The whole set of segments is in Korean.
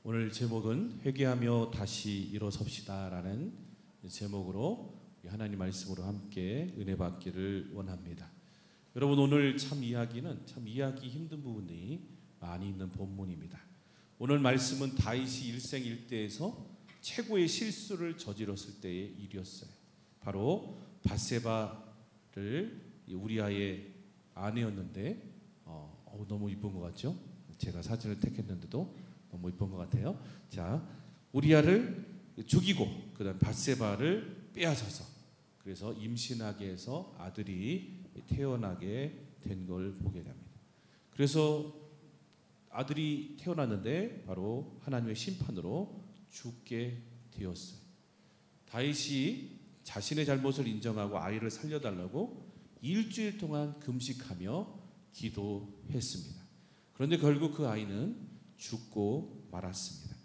오늘 제목은 회개하며 다시 일어섭시다라는 제목으로 하나님 말씀으로 함께 은혜 받기를 원합니다. 여러분, 오늘 참 이해하기 힘든 부분이 많이 있는 본문입니다. 오늘 말씀은 다윗이 일생일대에서 최고의 실수를 저질렀을 때의 일이었어요. 바로 밧세바를 우리아의 아내였는데 너무 이쁜 것 같죠? 제가 사진을 택했는데도 너무 이쁜 것 같아요. 자, 우리아를 죽이고 그다음 밧세바를 빼앗아서 그래서 임신하게 해서 아들이 태어나게 된 걸 보게 됩니다. 그래서 아들이 태어났는데 바로 하나님의 심판으로 죽게 되었어요. 다윗이 자신의 잘못을 인정하고 아이를 살려달라고 일주일 동안 금식하며 기도했습니다. 그런데 결국 그 아이는 죽고 말았습니다.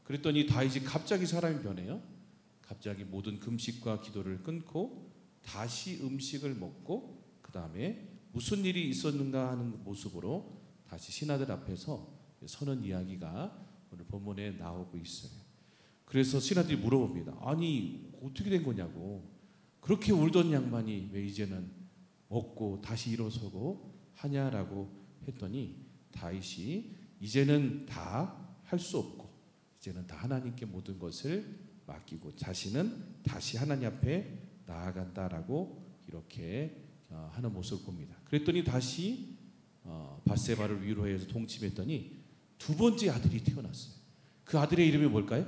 그랬더니 다윗이 갑자기 사람이 변해요. 갑자기 모든 금식과 기도를 끊고 다시 음식을 먹고 그 다음에 무슨 일이 있었는가 하는 모습으로 다시 신하들 앞에서 서는 이야기가 오늘 본문에 나오고 있어요. 그래서 신하들이 물어봅니다. 아니, 어떻게 된 거냐고. 그렇게 울던 양반이 왜 이제는 먹고 다시 일어서고 하냐라고 했더니 다윗이 이제는 다 할 수 없고 이제는 다 하나님께 모든 것을 맡기고 자신은 다시 하나님 앞에 나아간다라고 이렇게 하는 모습을 봅니다. 그랬더니 다시 밧세바를 위로해서 동침했더니 두 번째 아들이 태어났어요. 그 아들의 이름이 뭘까요?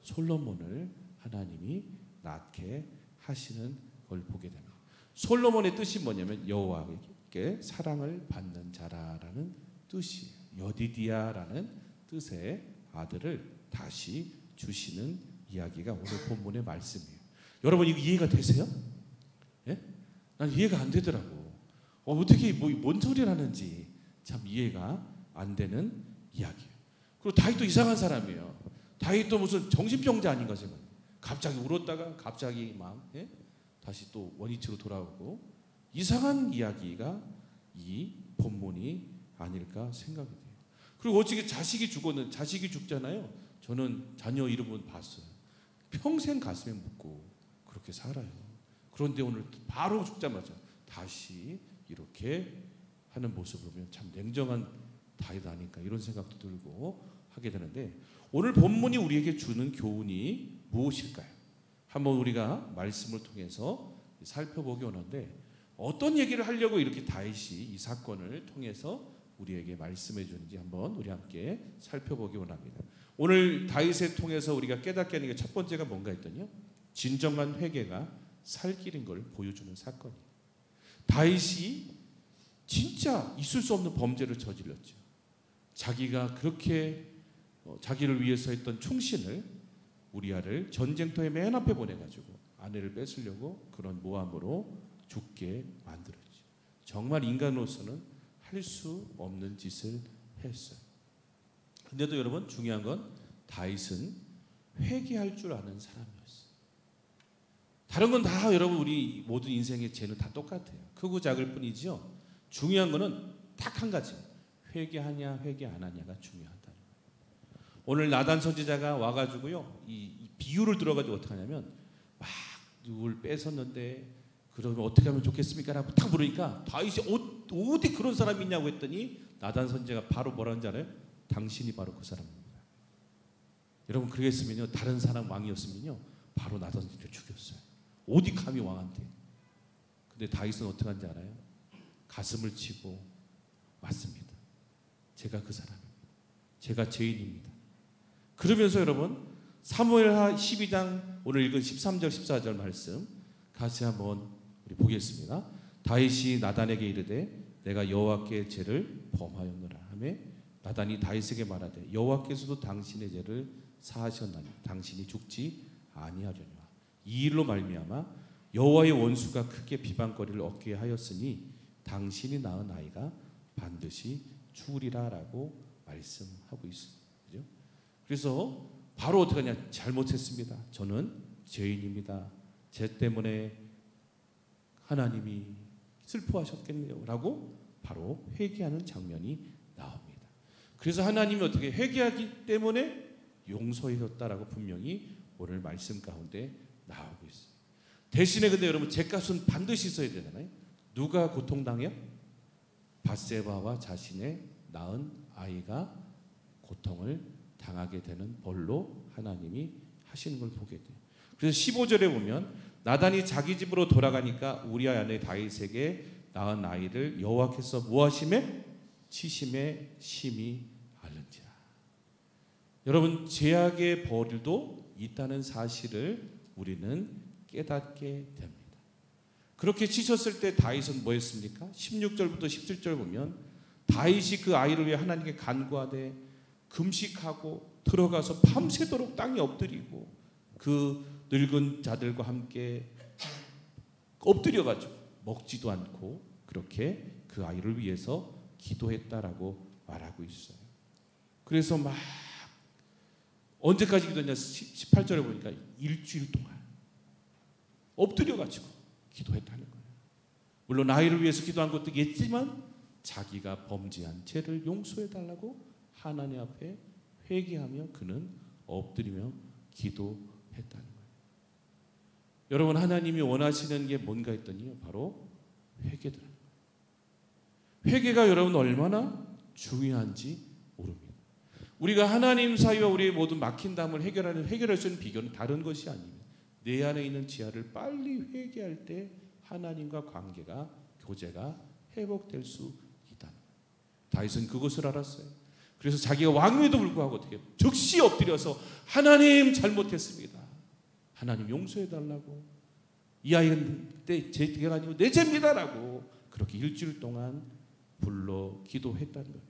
솔로몬을 하나님이 낳게 하시는 걸 보게 됩니다. 솔로몬의 뜻이 뭐냐면 여호와께 사랑을 받는 자라라는 뜻이에요. 여디디아라는 뜻의 아들을 다시 주시는 이야기가 오늘 본문의 말씀이에요. 여러분, 이거 이해가 되세요? 예? 난 이해가 안 되더라고. 어떻게 뭔 소리를 하는지 참 이해가 안 되는 이야기예요. 그리고 다윗도 이상한 사람이에요. 다윗도 무슨 정신병자 아닌가 생각. 갑자기 울었다가 갑자기 막 다시 또 원위치로 돌아오고 이상한 이야기가 이 본문이 아닐까 생각이 돼요. 그리고 어떻게 자식이 죽잖아요. 저는 자녀 이름은 봤어요. 평생 가슴에 묻고 그렇게 살아요. 그런데 오늘 바로 죽자마자 다시 이렇게 하는 모습을 보면 참 냉정한 다윗 아닐까 이런 생각도 들고 하게 되는데 오늘 본문이 우리에게 주는 교훈이 무엇일까요? 한번 우리가 말씀을 통해서 살펴보기 원하는데 어떤 얘기를 하려고 이렇게 다윗이 이 사건을 통해서 우리에게 말씀해 주는지 한번 우리 함께 살펴보기 원합니다. 오늘 다윗을 통해서 우리가 깨닫게 하는 게 첫 번째가 뭔가 했더니요, 진정한 회개가 살 길인 걸 보여주는 사건이에요. 다윗이 진짜 있을 수 없는 범죄를 저질렀죠. 자기가 그렇게 자기를 위해서 했던 충신을 우리아를 전쟁터의 맨 앞에 보내가지고 아내를 뺏으려고 그런 모함으로 죽게 만들었죠. 정말 인간으로서는 할 수 없는 짓을 했어요. 근데도 여러분, 중요한 건 다윗은 회개할 줄 아는 사람이었어요. 다른 건 다 여러분 우리 모든 인생의 죄는 다 똑같아요. 크고 작을 뿐이죠. 중요한 거는 딱 한 가지, 회개하냐 회개 안 하냐가 중요하다. 오늘 나단 선지자가 와가지고요, 이 비유를 들어가지고 어떻게 하냐면 막 누굴 뺏었는데 그러면 어떻게 하면 좋겠습니까? 라고 딱 물으니까 다윗이 어디 그런 사람이 있냐고 했더니 나단 선지자가 바로 뭐라는지 알아요? 당신이 바로 그 사람입니다. 여러분, 그러겠으면요, 다른 사람 왕이었으면요 바로 나단 선지자를 죽였어요. 어디 감히 왕한테. 근데 다윗은 어떻게 하는지 알아요? 가슴을 치고 맞습니다. 제가 그 사람입니다. 제가 죄인입니다. 그러면서 여러분, 사무엘하 12장 오늘 읽은 13절 14절 말씀 같이 한번 우리 보겠습니다. 다윗이 나단에게 이르되 내가 여호와께 죄를 범하였노라 하며 나단이 다윗에게 말하되 여호와께서도 당신의 죄를 사하셨나니 당신이 죽지 아니하려니와 이 일로 말미암아 여호와의 원수가 크게 비방거리를 얻게 하였으니 당신이 낳은 아이가 반드시 죽으리라라고 말씀하고 있습니다. 그죠? 그래서 바로 어떻게 하냐? 잘못했습니다. 저는 죄인입니다. 죄 때문에 하나님이 슬퍼하셨겠네요 라고 바로 회개하는 장면이 나옵니다. 그래서 하나님이 어떻게 회개하기 때문에 용서해줬다라고 분명히 오늘 말씀 가운데 나오고 있어요. 대신에 근데 여러분 죗값은 반드시 있어야 되잖아요. 누가 고통당해요? 밧세바와 자신의 낳은 아이가 고통을 당하게 되는 벌로 하나님이 하시는 걸 보게 돼요. 그래서 15절에 보면 나단이 자기 집으로 돌아가니까 우리아 아내 다윗에게 낳은 아이를 여호와께서 무엇심에 치심에 심히 알는지라. 여러분 죄악의 벌도 있다는 사실을 우리는 깨닫게 됩니다. 그렇게 치셨을 때 다윗은 뭐 했습니까? 16절부터 17절 보면 다윗이 그 아이를 위해 하나님께 간구하되 금식하고 들어가서 밤새도록 땅에 엎드리고 그 늙은 자들과 함께 엎드려가지고 먹지도 않고 그렇게 그 아이를 위해서 기도했다라고 말하고 있어요. 그래서 막 언제까지 기도했냐? 18절에 보니까 일주일 동안 엎드려가지고 기도했다는 거예요. 물론 아이를 위해서 기도한 것도 있지만 자기가 범죄한 죄를 용서해달라고 하나님 앞에 회개하며 그는 엎드리며 기도했다는 거예요. 여러분 하나님이 원하시는 게 뭔가 했더니 바로 회개더라는 거예요. 회개가 여러분 얼마나 중요한지 모릅니다. 우리가 하나님 사이와 우리의 모든 막힌담을 해결할 수 있는 비결은 다른 것이 아닙니다. 내 안에 있는 지하를 빨리 회개할 때 하나님과 관계가 교제가 회복될 수 있다는 거예요. 다윗은 그것을 알았어요. 그래서 자기가 왕임에도 불구하고 어떻게 즉시 엎드려서 하나님 잘못했습니다. 하나님 용서해달라고. 이 아이는 제 죄가 아니고 내 죄입니다라고 그렇게 일주일 동안 불러 기도했다는 거예요.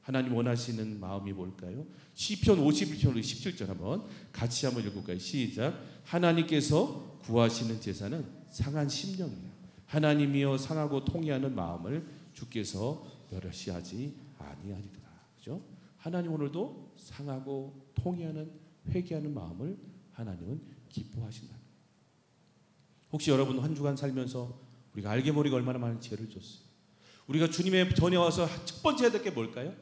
하나님 원하시는 마음이 뭘까요? 시편 51편 17절 한번 같이 한번 읽을까요? 시작. 하나님께서 구하시는 제사는 상한 심령이에요. 하나님이여 상하고 통회하는 마음을 주께서 멸시하지 아니하리라. 그죠? 하나님 오늘도 상하고 통회하는 회개하는 마음을 하나님은 기뻐하신다. 혹시 여러분 한 주간 살면서 우리가 알게 모르게 얼마나 많은 죄를 졌어요. 우리가 주님의 전에 와서 첫 번째 해야 될 게 뭘까요?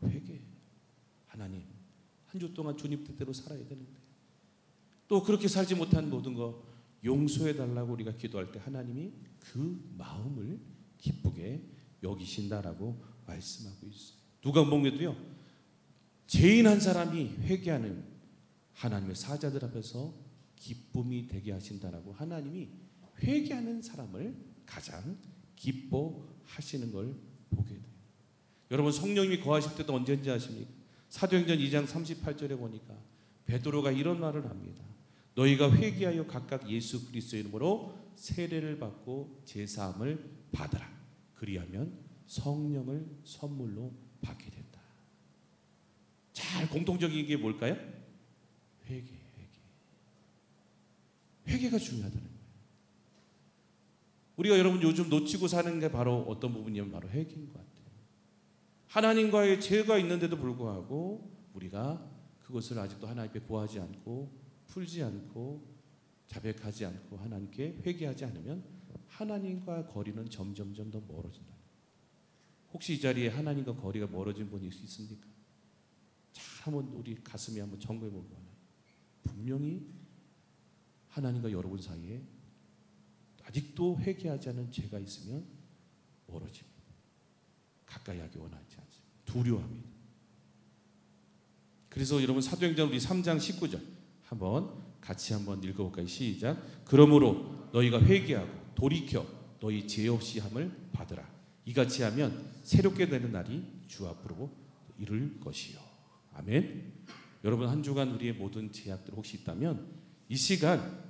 회개. 하나님 한 주 동안 주님 뜻대로 살아야 되는데 또 그렇게 살지 못한 모든 거 용서해 달라고 우리가 기도할 때 하나님이 그 마음을 기쁘게 여기신다라고 말씀하고 있어요. 누가복음에도요 죄인 한 사람이 회개하는 하나님의 사자들 앞에서 기쁨이 되게 하신다라고 하나님이 회개하는 사람을 가장 기뻐하시는 걸 보게 돼요. 여러분 성령님이 거하실 때도 언제인지 아십니까? 사도행전 2장 38절에 보니까 베드로가 이런 말을 합니다. 너희가 회개하여 각각 예수 그리스도의 이름으로 세례를 받고 제사함을 받으라. 그리하면 성령을 선물로 받게 된다. 잘 공통적인 게 뭘까요? 회개가 중요하다는 거예요. 우리가 여러분 요즘 놓치고 사는 게 바로 어떤 부분이냐면 바로 회개인 것 같아요. 하나님과의 죄가 있는데도 불구하고 우리가 그것을 아직도 하나님께 구하지 않고 풀지 않고 자백하지 않고 하나님께 회개하지 않으면 하나님과 거리는 점점점 더 멀어진다. 혹시 이 자리에 하나님과 거리가 멀어진 분이 있습니까? 잘 한번 우리 가슴에 한번 점검해 보고 하나요. 분명히 하나님과 여러분 사이에 아직도 회개하지 않은 죄가 있으면 멀어집니다. 가까이 하기 원하지 않습니다. 두려워합니다. 그래서 여러분 사도행전 우리 3장 19절 한번 같이 한번 읽어볼까요? 시작. 그러므로 너희가 회개하고 돌이켜 너희 죄 없이 함을 받으라. 이같이 하면 새롭게 되는 날이 주 앞으로 이를 것이요. 아멘. 여러분 한 주간 우리의 모든 제약들 혹시 있다면 이 시간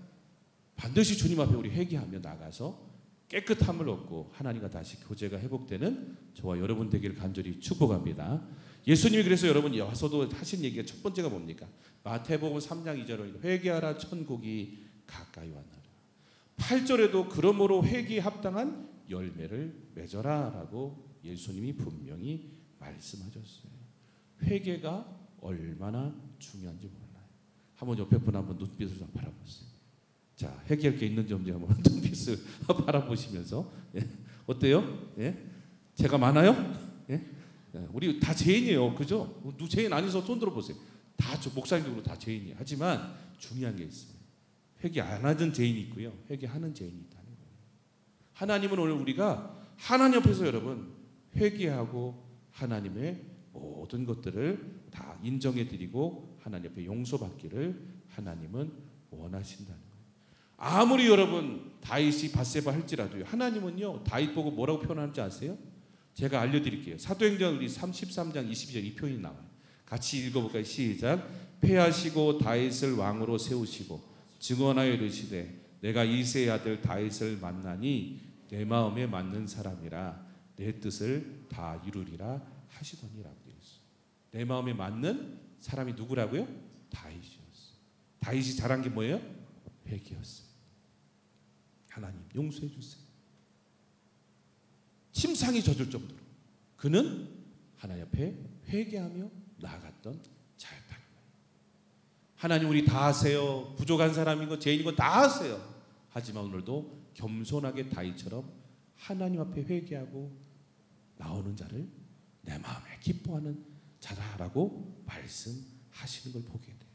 반드시 주님 앞에 우리 회개하며 나가서 깨끗함을 얻고 하나님과 다시 교제가 회복되는 저와 여러분 되기를 간절히 축복합니다. 예수님이 그래서 여러분 와서도 하신 얘기가 첫 번째가 뭡니까? 마태복음 3장 2절에 회개하라 천국이 가까이 왔나라. 8절에도 그러므로 회개에 합당한 열매를 맺어라 라고 예수님이 분명히 말씀하셨어요. 회개가 얼마나 중요한지 몰라요. 한번 옆에 분 한번 눈빛을 좀 바라보세요. 자, 회개할 게 있는지 없는지 한번 눈빛을 바라보시면서 예. 어때요? 예? 죄가 많아요? 예? 우리 다 죄인이에요. 그죠? 죄인 아니서 손 들어보세요. 다 목사님도 다 죄인이에요. 하지만 중요한 게 있어요. 회개 안 하던 죄인이 있고요. 회개하는 죄인이 있다는 거예요. 하나님은 오늘 우리가 하나님 앞에서 여러분 회개하고 하나님의 모든 것들을 다 인정해 드리고 하나님 앞에 용서받기를 하나님은 원하신다는 거예요. 아무리 여러분 다윗이 밧세바 할지라도요. 하나님은요. 다윗 보고 뭐라고 표현하는지 아세요? 제가 알려드릴게요. 사도행전 우리 33장 22절 이 표현이 나와요. 같이 읽어볼까요? 시작. 패하시고 다윗을 왕으로 세우시고 증언하여 이르시되 내가 이새의 아들 다윗을 만나니 내 마음에 맞는 사람이라 내 뜻을 다 이루리라 하시더니라고 되어 있어요. 내 마음에 맞는 사람이 누구라고요? 다윗이었어요. 다윗이 잘한 게 뭐예요? 회개였어요. 하나님 용서해 주세요. 침상이 젖을 정도로 그는 하나님 앞에 회개하며 나아갔던 자였다는 거예요. 하나님 우리 다 아세요. 부족한 사람인 거 죄인인 거 다 아세요. 하지만 오늘도 겸손하게 다윗처럼 하나님 앞에 회개하고 나오는 자를 내 마음에 기뻐하는 자다라고 말씀하시는 걸 보게 돼요.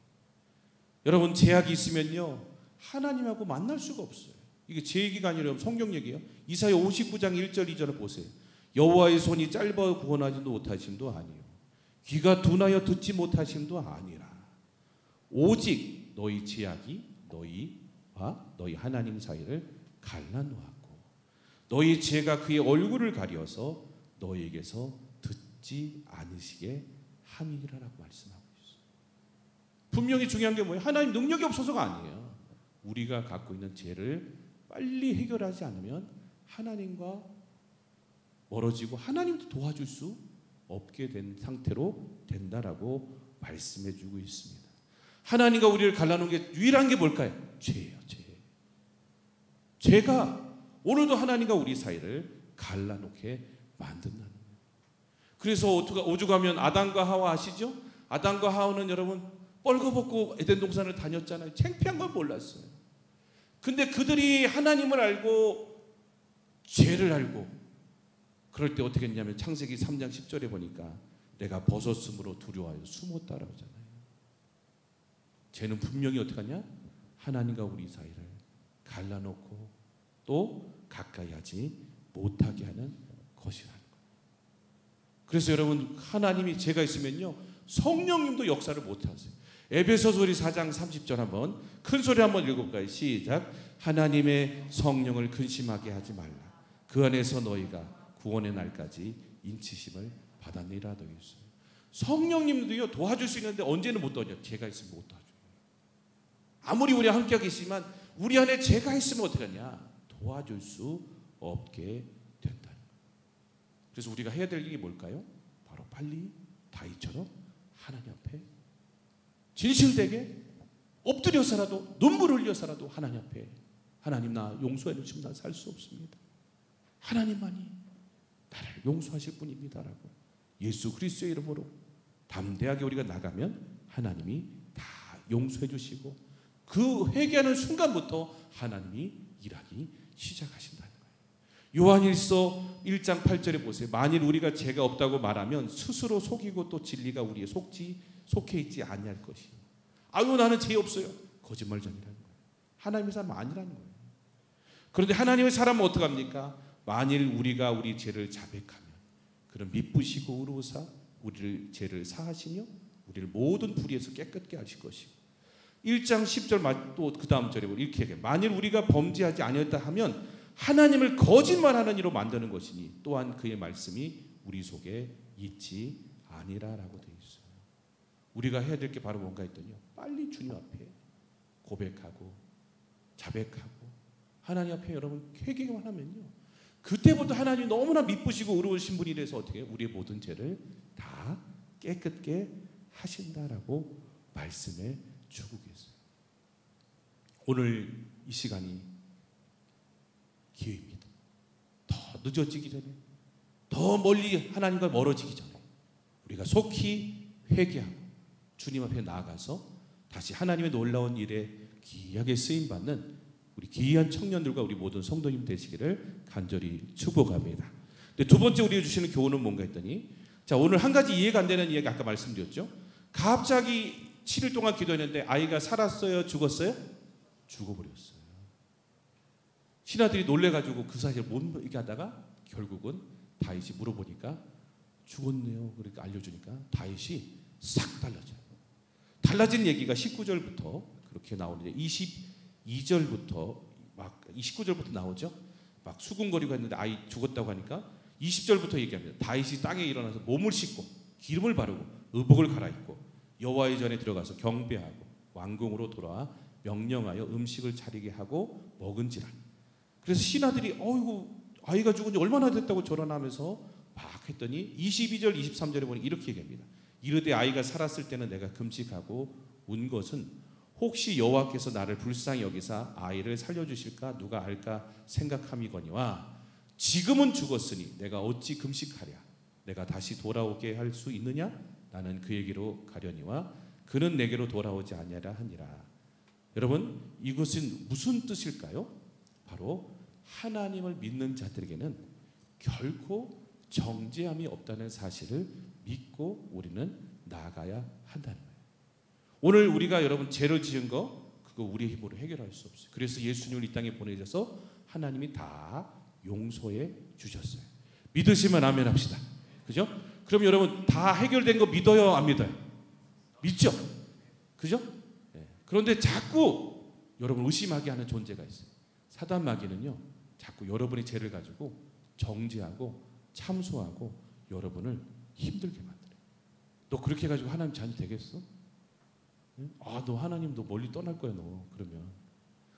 여러분 제약이 있으면요 하나님하고 만날 수가 없어요. 이게 제 얘기가 아니라 성경 얘기예요. 이사야 59장 1절 2절을 보세요. 여호와의 손이 짧아 구원하지도 못하심도 아니요 귀가 둔하여 듣지 못하심도 아니라 오직 너희 제약이 너희와 너희 하나님 사이를 갈라놓았고 너희 죄가 그의 얼굴을 가려서 너희에게서 듣지 않으시게 함이라라고 말씀하고 있어요. 분명히 중요한 게 뭐예요? 하나님 능력이 없어서가 아니에요. 우리가 갖고 있는 죄를 빨리 해결하지 않으면 하나님과 멀어지고 하나님도 도와줄 수 없게 된 상태로 된다라고 말씀해 주고 있습니다. 하나님과 우리를 갈라놓은 게 유일한 게 뭘까요? 죄예요. 죄가 오늘도 하나님과 우리 사이를 갈라놓게 만든다는 거예요. 그래서 오죽하면 아담과 하와 아시죠? 아담과 하와는 여러분 뻘거벗고 에덴 동산을 다녔잖아요. 창피한 걸 몰랐어요. 근데 그들이 하나님을 알고 죄를 알고 그럴 때 어떻게 했냐면 창세기 3장 10절에 보니까 내가 벗었으므로 두려워하여 숨었다라고 하잖아요. 죄는 분명히 어떻게 하냐? 하나님과 우리 사이를 갈라놓고 또 가까이 하지 못하게 하는 것이라는 거예요. 그래서 여러분 하나님이 죄가 있으면요 성령님도 역사를 못하세요. 에베소서 4장 30절 한번 큰 소리 한번 읽어볼까요? 시작. 하나님의 성령을 근심하게 하지 말라. 그 안에서 너희가 구원의 날까지 인치심을 받았느니라 되어 있어요. 성령님도요 도와줄 수 있는데 언제는 못 도와줘요. 죄가 있으면 못 도와줘요. 아무리 우리와 함께 계시지만 우리 안에 죄가 있으면 어떻게 하냐? 도와줄 수 없게 된다는 거예요. 그래서 우리가 해야 될 일이 뭘까요? 바로 빨리 다윗처럼 하나님 앞에 진실되게 엎드려서라도 눈물을 흘려서라도 하나님 앞에 하나님 나 용서해 주시면 난 살 수 없습니다. 하나님만이 나를 용서하실 분입니다라고 예수 그리스도의 이름으로 담대하게 우리가 나가면 하나님이 다 용서해 주시고 그 회개하는 순간부터 하나님이 일하기 시작하신다는 거예요. 요한일서 1장 8절에 보세요. 만일 우리가 죄가 없다고 말하면 스스로 속이고 또 진리가 우리의 속해 있지 아니할 것이요. 아유 나는 죄 없어요. 거짓말쟁이라는 거예요. 하나님의 사람 아니라는 거예요. 그런데 하나님의 사람은 어떡합니까? 만일 우리가 우리 죄를 자백하면 그는 미쁘시고 의로우사 우리를 죄를 사하시며 우리를 모든 불의에서 깨끗게 하실 것이고 1장 10절 또 그 다음 절에 이렇게 얘기해요. 만일 우리가 범죄하지 아니었다 하면 하나님을 거짓말하는 이로 만드는 것이니 또한 그의 말씀이 우리 속에 있지 아니라라고 되어 있어요. 우리가 해야 될 게 바로 뭔가 했더니요. 빨리 주님 앞에 고백하고 자백하고 하나님 앞에 여러분 회개만 하면요. 그때부터 하나님이 너무나 미쁘시고 의로우신 분이라서 어떻게 해요? 우리의 모든 죄를 다 깨끗게 하신다라고 말씀해 주고 계세요. 오늘 이 시간이 기회입니다. 더 늦어지기 전에 더 멀리 하나님과 멀어지기 전에 우리가 속히 회개하고 주님 앞에 나아가서 다시 하나님의 놀라운 일에 귀하게 쓰임받는 우리 귀한 청년들과 우리 모든 성도님 되시기를 간절히 축복합니다. 두 번째 우리가 주시는 교훈은 뭔가 했더니 자 오늘 한 가지 이해가 안 되는 이야기 아까 말씀드렸죠. 갑자기 7일 동안 기도했는데 아이가 살았어요? 죽었어요? 죽어버렸어요. 신하들이 놀래가지고 그 사실을 못 얘기하다가 결국은 다윗이 물어보니까 죽었네요. 그렇게 알려주니까 다윗이 싹 달라져요. 달라진 얘기가 19절부터 그렇게 나오는데 22절부터 막 29절부터 나오죠. 막 수군거리고 했는데 아이 죽었다고 하니까 20절부터 얘기합니다. 다윗이 땅에 일어나서 몸을 씻고 기름을 바르고 의복을 갈아입고 여호와의 전에 들어가서 경배하고 왕궁으로 돌아와 명령하여 음식을 차리게 하고 먹은지라. 그래서 신하들이 어이구 아이가 죽은 지 얼마나 됐다고 절하면서 막 했더니 22절 23절에 보니 이렇게 얘기합니다. 이르되 아이가 살았을 때는 내가 금식하고 운 것은 혹시 여호와께서 나를 불쌍히 여기사 아이를 살려주실까 누가 알까 생각함이거니와 지금은 죽었으니 내가 어찌 금식하랴. 내가 다시 돌아오게 할 수 있느냐. 나는 그에게로 가려니와 그는 내게로 돌아오지 아니하라 하니라. 여러분 이것은 무슨 뜻일까요? 바로 하나님을 믿는 자들에게는 결코 정죄함이 없다는 사실을 믿고 우리는 나아가야 한다는 거예요. 오늘 우리가 여러분 죄를 지은 거 그거 우리의 힘으로 해결할 수 없어요. 그래서 예수님을 이 땅에 보내셔서 하나님이 다 용서해 주셨어요. 믿으시면 아멘 합시다. 그죠? 그럼 여러분 다 해결된 거 믿어요? 안 믿어요? 믿죠? 그죠? 네. 그런데 자꾸 여러분 의심하게 하는 존재가 있어요. 사단 마귀는요 자꾸 여러분의 죄를 가지고 정죄하고 참소하고 여러분을 힘들게 만들어요. 너 그렇게 해가지고 하나님 자녀 되겠어? 아, 너 하나님 너 멀리 떠날 거야 너. 그러면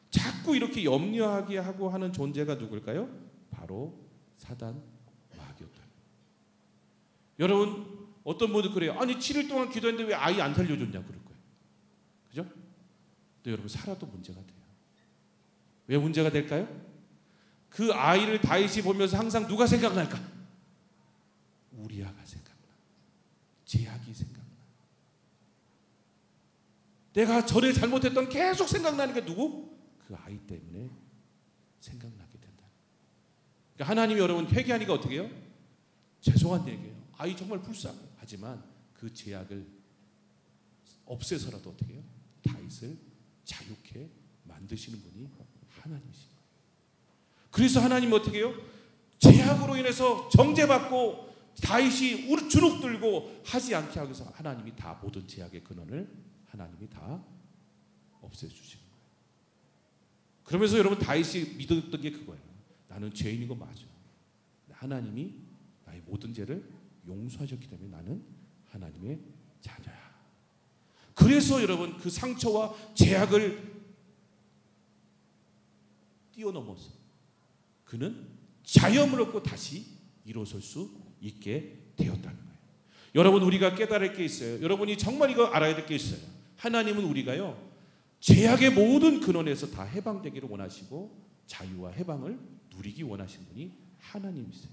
자꾸 이렇게 염려하게 하고 하는 존재가 누굴까요? 바로 사단 마귀였다. 여러분 어떤 분들 그래요. 아니 7일 동안 기도했는데 왜 아이 안 살려줬냐 그럴 거예요. 그죠? 또 여러분 살아도 문제가 돼요. 왜 문제가 될까요? 그 아이를 다윗이 보면서 항상 누가 생각날까? 우리아가 생각나. 제약이 생각나. 내가 전에 잘못했던 계속 생각나는 게 누구? 그 아이 때문에 생각나게 된다. 그러니까 하나님이 여러분 회개하니까 어떻게 해요? 죄송한 얘기예요. 아이 정말 불쌍해. 하지만 그 제약을 없애서라도 어떻게 해요? 다윗을 자유케 만드시는 분이 하나님이십니다. 그래서 하나님은 어떻게 해요? 제약으로 인해서 정죄받고 다윗이 주눅 들고 하지 않게 하기 위해서 하나님이 다 모든 제약의 근원을 하나님이 다 없애주시는 거예요. 그러면서 여러분 다윗이 믿었던 게 그거예요. 나는 죄인인 거 맞아. 하나님이 나의 모든 죄를 용서하셨기 때문에 나는 하나님의 자녀야. 그래서 여러분 그 상처와 제약을 뛰어넘어서 그는 자유함을 얻고 다시 일어설 수 있게 되었다는 거예요. 여러분 우리가 깨달을 게 있어요. 여러분이 정말 이거 알아야 될 게 있어요. 하나님은 우리가요 죄악의 모든 근원에서 다 해방되기를 원하시고 자유와 해방을 누리기 원하시는 분이 하나님이세요.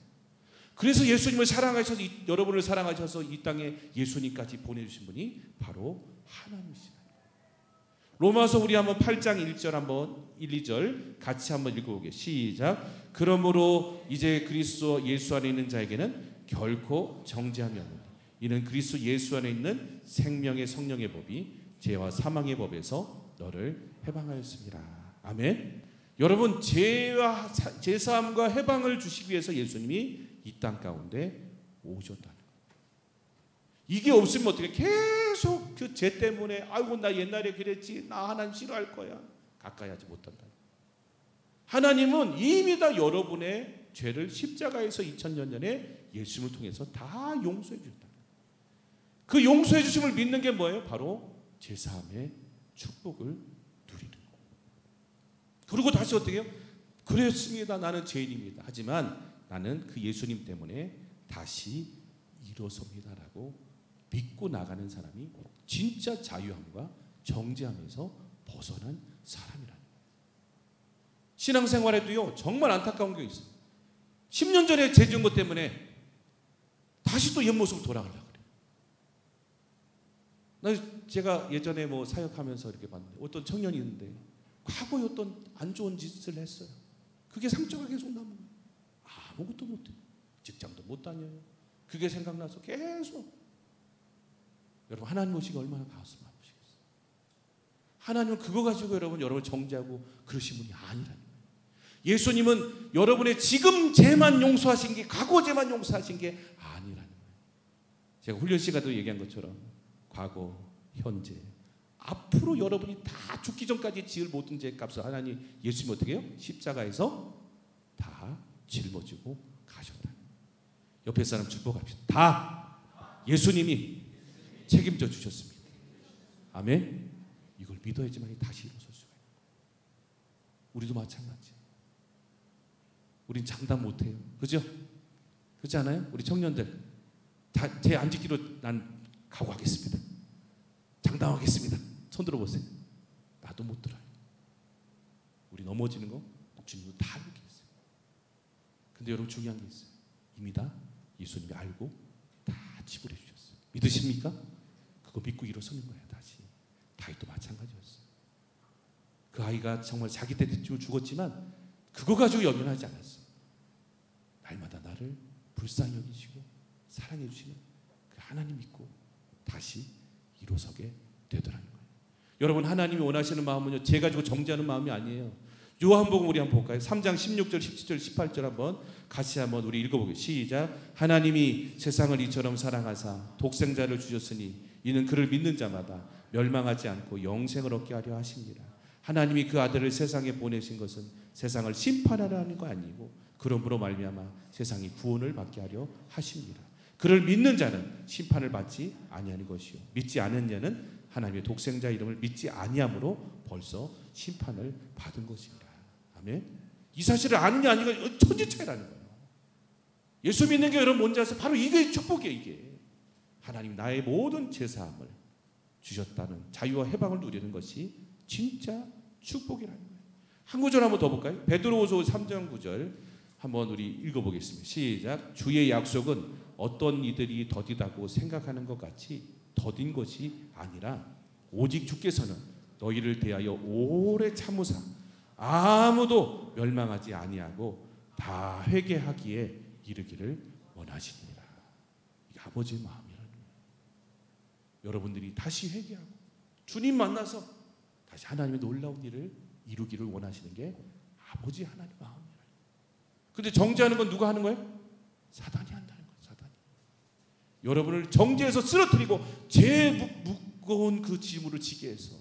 그래서 예수님을 사랑하셔서 여러분을 사랑하셔서 이 땅에 예수님까지 보내주신 분이 바로 하나님이시다. 로마서 우리 한번 8장 1절 한번 1, 2절 같이 한번 읽어보게. 시작. 그러므로 이제 그리스도 예수 안에 있는 자에게는 결코 정죄함이 없느니라. 이는 그리스도 예수 안에 있는 생명의 성령의 법이 죄와 사망의 법에서 너를 해방하였습니다. 아멘. 여러분 죄와 죄사함과 해방을 주시기 위해서 예수님이 이 땅 가운데 오셨다는 거예요. 이게 없으면 어떻게 계속 그 죄 때문에 아이고 나 옛날에 그랬지 나 하나님 싫어할 거야 가까이 하지 못한다. 하나님은 이미 다 여러분의 죄를 십자가에서 2000년 전에 예수님을 통해서 다 용서해 주셨다. 그 용서해 주심을 믿는 게 뭐예요? 바로 제사함의 축복을 누리는 거예요. 그리고 다시 어떻게 해요? 그랬습니다. 나는 죄인입니다. 하지만 나는 그 예수님 때문에 다시 일어섭니다라고 믿고 나가는 사람이 진짜 자유함과 정죄함에서 벗어난 사람이라는 거예요. 신앙생활에도요 정말 안타까운 게 있어요. 10년 전에 죄 지은 것 때문에 다시 또 옛 모습으로 돌아가려고 그래요. 제가 예전에 뭐 사역하면서 이렇게 봤는데 어떤 청년이 있는데 과거에 어떤 안 좋은 짓을 했어요. 그게 상처가 계속 남은 거예요. 아무것도 못해요. 직장도 못 다녀요. 그게 생각나서 계속. 여러분 하나님 오시기 얼마나 가슴 아프시겠어요. 하나님은 그거 가지고 여러분을 정죄하고 그러신 분이 아니라는 거예요. 예수님은 여러분의 지금 죄만 용서하신 게, 과거 죄만 용서하신 게 아니라는 거예요. 제가 훈련 시간도 얘기한 것처럼 과거, 현재, 앞으로 여러분이 다 죽기 전까지 지을 모든 죄값을 하나님, 예수님이 어떻게 해요? 십자가에서 다 짊어지고 가셨다. 옆에 사람 축복합시다. 다 예수님이 책임져 주셨습니다. 아멘. 이걸 믿어야지만 다시 일어설 수가 있어요. 우리도 마찬가지. 우린 장담 못해요. 그죠? 그렇지 않아요? 우리 청년들 다 제 안 지키로 난 각오하겠습니다. 장담하겠습니다. 손 들어보세요. 나도 못 들어요. 우리 넘어지는 거 주님도 다 알고 계세요. 근데 여러분 중요한 게 있어요. 이미 다 예수님이 알고 다 지불해 주셨어요. 믿으십니까? 그거 믿고 일어서는 거예요. 다시. 다윗도 마찬가지였어요. 그 아이가 정말 자기 때쯤 죽었지만 그거 가지고 연연하지 않았어요. 날마다 나를 불쌍히 여기시고 사랑해 주시는 그 하나님 믿고 다시 일어서게 되더라는 거예요. 여러분, 하나님이 원하시는 마음은요, 죄 가지고 정죄하는 마음이 아니에요. 요한복음 우리 한번 볼까요? 3장 16절, 17절, 18절 한번 같이 한번 우리 읽어보겠습니다. 시작. 하나님이 세상을 이처럼 사랑하사 독생자를 주셨으니 이는 그를 믿는 자마다 멸망하지 않고 영생을 얻게 하려 하십니다. 하나님이 그 아들을 세상에 보내신 것은 세상을 심판하려 하는 거 아니고 그러므로 말미암아 세상이 구원을 받게 하려 하십니다. 그를 믿는 자는 심판을 받지 아니하는 것이요 믿지 않은 자는 하나님의 독생자 이름을 믿지 아니함으로 벌써 심판을 받은 것입니다. 아멘. 이 사실을 아느냐 아니냐 천지 차이라는 거예요. 예수 믿는 게 여러분 뭔지 아세요? 바로 이게 축복이에요. 이게 하나님 나의 모든 죄사함을 주셨다는 자유와 해방을 누리는 것이 진짜 축복이라는 거예요. 한 구절 한번 더 볼까요? 베드로후서 3장 9절 한번 우리 읽어보겠습니다. 시작. 주의 약속은 어떤 이들이 더디다고 생각하는 것 같이 더딘 것이 아니라 오직 주께서는 너희를 대하여 오래 참으사 아무도 멸망하지 아니하고 다 회개하기에 이르기를 원하시니라. 이게 아버지의 마음이라는 거예요. 여러분들이 다시 회개하고 주님 만나서 다시 하나님의 놀라운 일을 이루기를 원하시는 게 아버지 하나님의 마음이에요. 근데 정죄하는 건 누가 하는 거예요? 사단이 한다는 거예요. 사단이. 여러분을 정죄해서 쓰러뜨리고 죄 무거운 그 짐을 지게 해서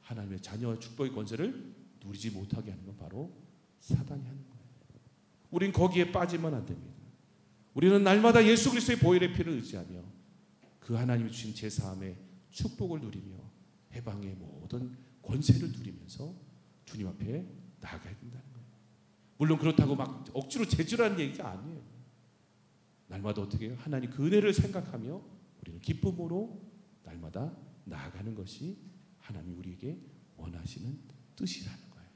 하나님의 자녀와 축복의 권세를 누리지 못하게 하는 건 바로 사단이 하는 거예요. 우린 거기에 빠지면 안 됩니다. 우리는 날마다 예수 그리스도의 보혈의 피를 의지하며 그 하나님이 주신 제사함의 축복을 누리며 해방의 모든 권세를 누리면서 주님 앞에 나아가야 된다는 거예요. 물론 그렇다고 막 억지로 제주라는 얘기가 아니에요. 날마다 어떻게 해요? 하나님 그 은혜를 생각하며 우리는 기쁨으로 날마다 나아가는 것이 하나님이 우리에게 원하시는 뜻이라는 거예요.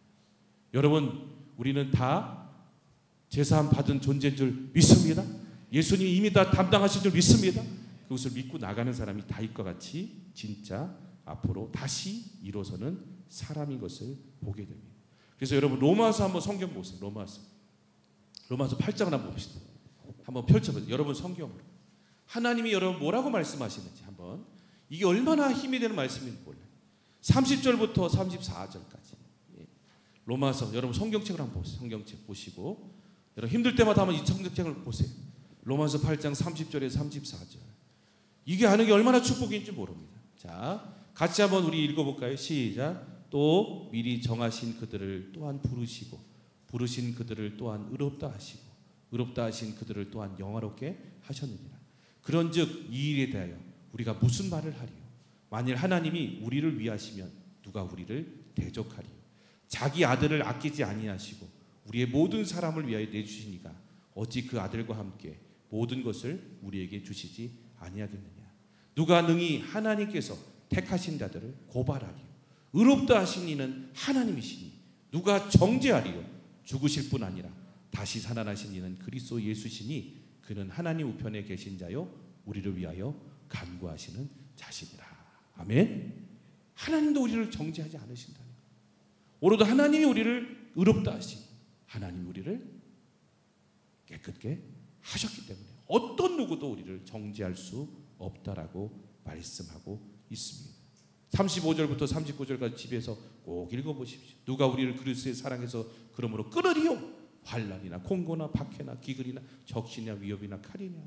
여러분, 우리는 다 제사함 받은 존재인 줄 믿습니다. 예수님이 이미 다 담당하신 줄 믿습니다. 그것을 믿고 나가는 사람이 다윗과 같이 진짜 앞으로 다시 일어서는 사람인 것을 보게 됩니다. 그래서 여러분 로마서 한번 성경 보세요. 로마서 8장을 한번 봅시다. 한번 펼쳐보세요. 여러분 성경으로 하나님이 여러분 뭐라고 말씀하시는지 한번, 이게 얼마나 힘이 되는 말씀인지 몰라요. 30절부터 34절까지 로마서, 여러분 성경책을 한번 보세요. 성경책 보시고 여러분 힘들 때마다 한번 이 성경책을 보세요. 로마서 8장 30절에서 34절. 이게 하는 게 얼마나 축복인지 모릅니다. 자, 같이 한번 우리 읽어볼까요? 시작. 또 미리 정하신 그들을 또한 부르시고 부르신 그들을 또한 의롭다 하시고 의롭다 하신 그들을 또한 영화롭게 하셨느니라. 그런즉 이 일에 대하여 우리가 무슨 말을 하리요? 만일 하나님이 우리를 위하시면 누가 우리를 대적하리요? 자기 아들을 아끼지 아니하시고 우리의 모든 사람을 위하여 내주시니까 어찌 그 아들과 함께 모든 것을 우리에게 주시지 아니하겠느냐? 누가 능히 하나님께서 택하신 자들을 고발하리요? 의롭다 하신 이는 하나님이시니 누가 정죄하리요? 죽으실 뿐 아니라 다시 살아나신 이는 그리스도 예수시니 그는 하나님 우편에 계신 자요 우리를 위하여 간구하시는 자시니라. 아멘. 하나님도 우리를 정죄하지 않으신다는 거예요. 오로도 하나님이 우리를 의롭다 하시고 하나님이 우리를 깨끗게 하셨기 때문에 어떤 누구도 우리를 정죄할 수 없다라고 말씀하고 있습니다. 35절부터 39절까지 집에서 꼭 읽어보십시오. 누가 우리를 그리스도의 사랑해서 그러므로 끊으리요? 환난이나 공고나 박해나 기근이나 적신이나 위협이나 칼이냐.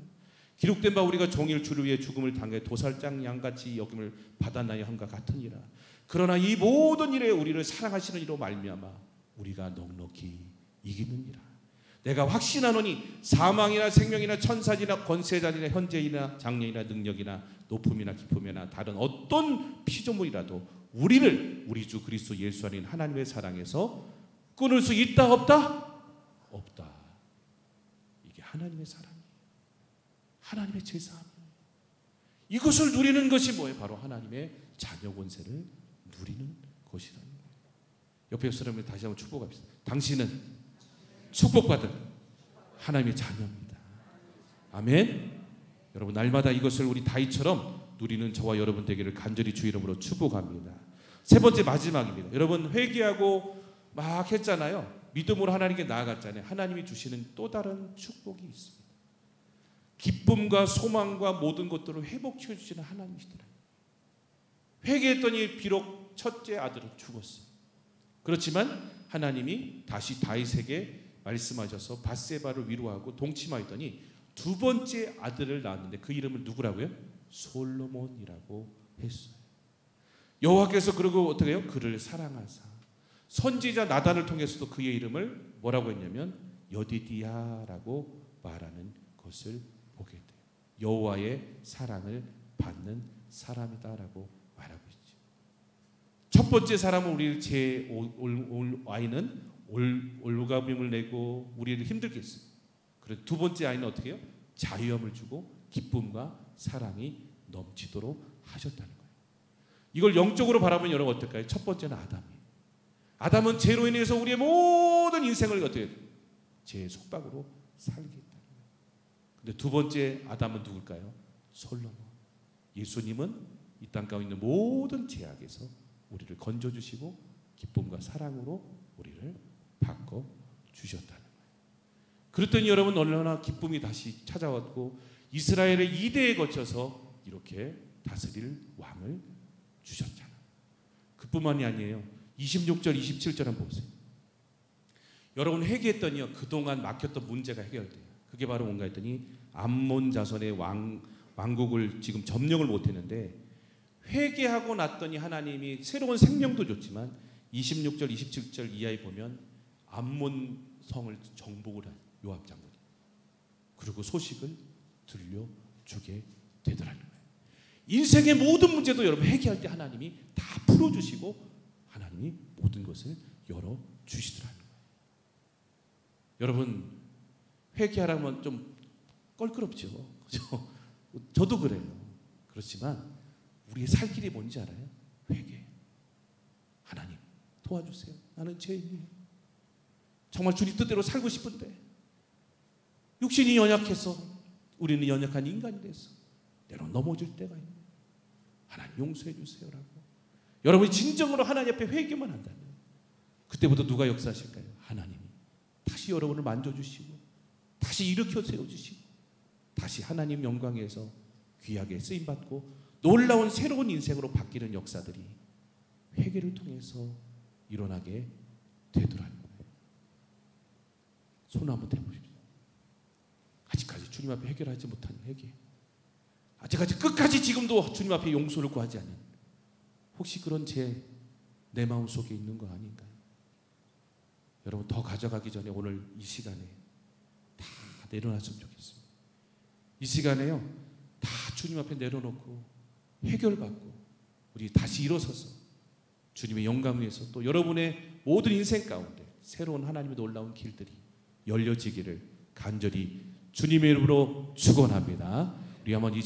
기록된 바 우리가 종일 주를 위해 죽음을 당해 도살장 양같이 여김을 받았나니 함과 같으니라. 그러나 이 모든 일에 우리를 사랑하시는 이로 말미암아 우리가 넉넉히 이기느니라. 내가 확신하노니 사망이나 생명이나 천사지나 권세자이나 현재이나 장래이나 능력이나 높음이나 깊음이나 다른 어떤 피조물이라도 우리를 우리 주 그리스도 예수 안인 하나님의 사랑에서 끊을 수 있다 없다? 없다. 이게 하나님의 사랑이에요. 하나님의 제사함이에요. 이것을 누리는 것이 뭐예요? 바로 하나님의 자녀 권세를 누리는 것이라는 거예요. 옆에 사람을 다시 한번 축복합시다. 당신은 축복받은 하나님의 자녀입니다. 아멘. 여러분 날마다 이것을 우리 다윗처럼 누리는 저와 여러분 되기를 간절히 주 이름으로 축복합니다. 세 번째 마지막입니다. 여러분 회개하고 막 했잖아요. 믿음으로 하나님께 나아갔잖아요. 하나님이 주시는 또 다른 축복이 있습니다. 기쁨과 소망과 모든 것들을 회복시켜 주시는 하나님이시더라고요. 회개했더니 비록 첫째 아들은 죽었어요. 그렇지만 하나님이 다시 다윗에게 말씀하셔서 밧세바를 위로하고 동침하였더니 두 번째 아들을 낳았는데 그 이름을 누구라고요? 솔로몬이라고 했어요. 여호와께서 그러고 어떻게 해요? 그를 사랑하사 선지자 나단을 통해서도 그의 이름을 뭐라고 했냐면 여디디야라고 말하는 것을 보게 돼요. 여호와의 사랑을 받는 사람이다라고 말하고 있죠. 첫 번째 사람은 우리를 올 아이는 올가빔을 내고 우리를 힘들게 했어요. 그리고 두 번째 아이는 어떻게 해요? 자유함을 주고 기쁨과 사랑이 넘치도록 하셨다는 거예요. 이걸 영적으로 바라보면 여러분 어떨까요? 첫 번째는 아담이에요. 아담은 죄로 인해서 우리의 모든 인생을 어떻게 해요? 죄의 속박으로 살게 했다는 거예요. 근데 두 번째 아담은 누굴까요? 솔로몬. 예수님은 이 땅 가운데 있는 모든 죄악에서 우리를 건져주시고 기쁨과 사랑으로 우리를 바꿔 주셨다는 거예요. 그랬더니 여러분 얼마나 기쁨이 다시 찾아왔고 이스라엘의 2대에 거쳐서 이렇게 다스릴 왕을 주셨잖아요. 그뿐만이 아니에요. 26절 27절 한번 보세요. 여러분 회개했더니요 그동안 막혔던 문제가 해결돼요. 그게 바로 뭔가 했더니 암몬 자손의 왕국을 지금 점령을 못했는데 회개하고 났더니 하나님이 새로운 생명도 줬지만 26절 27절 이하에 보면 암몬 성을 정복을 한 요압 장군이 그리고 소식을 들려주게 되더라는 거예요. 인생의 모든 문제도 여러분 회개할 때 하나님이 다 풀어주시고 하나님이 모든 것을 열어주시더라는 거예요. 여러분 회개하라면 좀 껄끄럽죠. 그렇죠? 저도 그래요. 그렇지만 우리의 살 길이 뭔지 알아요? 회개. 하나님 도와주세요. 나는 죄인이에요. 정말 주님 뜻대로 살고 싶은데 육신이 연약해서 우리는 연약한 인간이 돼서 때론 넘어질 때가 있는 하나님 용서해 주세요라고 여러분이 진정으로 하나님 앞에 회개만 한다면 그때부터 누가 역사하실까요? 하나님이 다시 여러분을 만져주시고 다시 일으켜 세워주시고 다시 하나님 영광에서 귀하게 쓰임받고 놀라운 새로운 인생으로 바뀌는 역사들이 회개를 통해서 일어나게 되더라는 거예요. 손 한번 대보십시오. 아직까지 주님 앞에 해결하지 못한 회개, 아직까지 끝까지 지금도 주님 앞에 용서를 구하지 않는 혹시 그런 죄 내 마음속에 있는 거 아닌가요? 여러분 더 가져가기 전에 오늘 이 시간에 다 내려놨으면 좋겠습니다. 이 시간에요 다 주님 앞에 내려놓고 해결받고 우리 다시 일어서서 주님의 영광 위에서 또 여러분의 모든 인생 가운데 새로운 하나님의 놀라운 길들이 열려지기를 간절히 주님의 이름으로 축원합니다. 우리 한번 이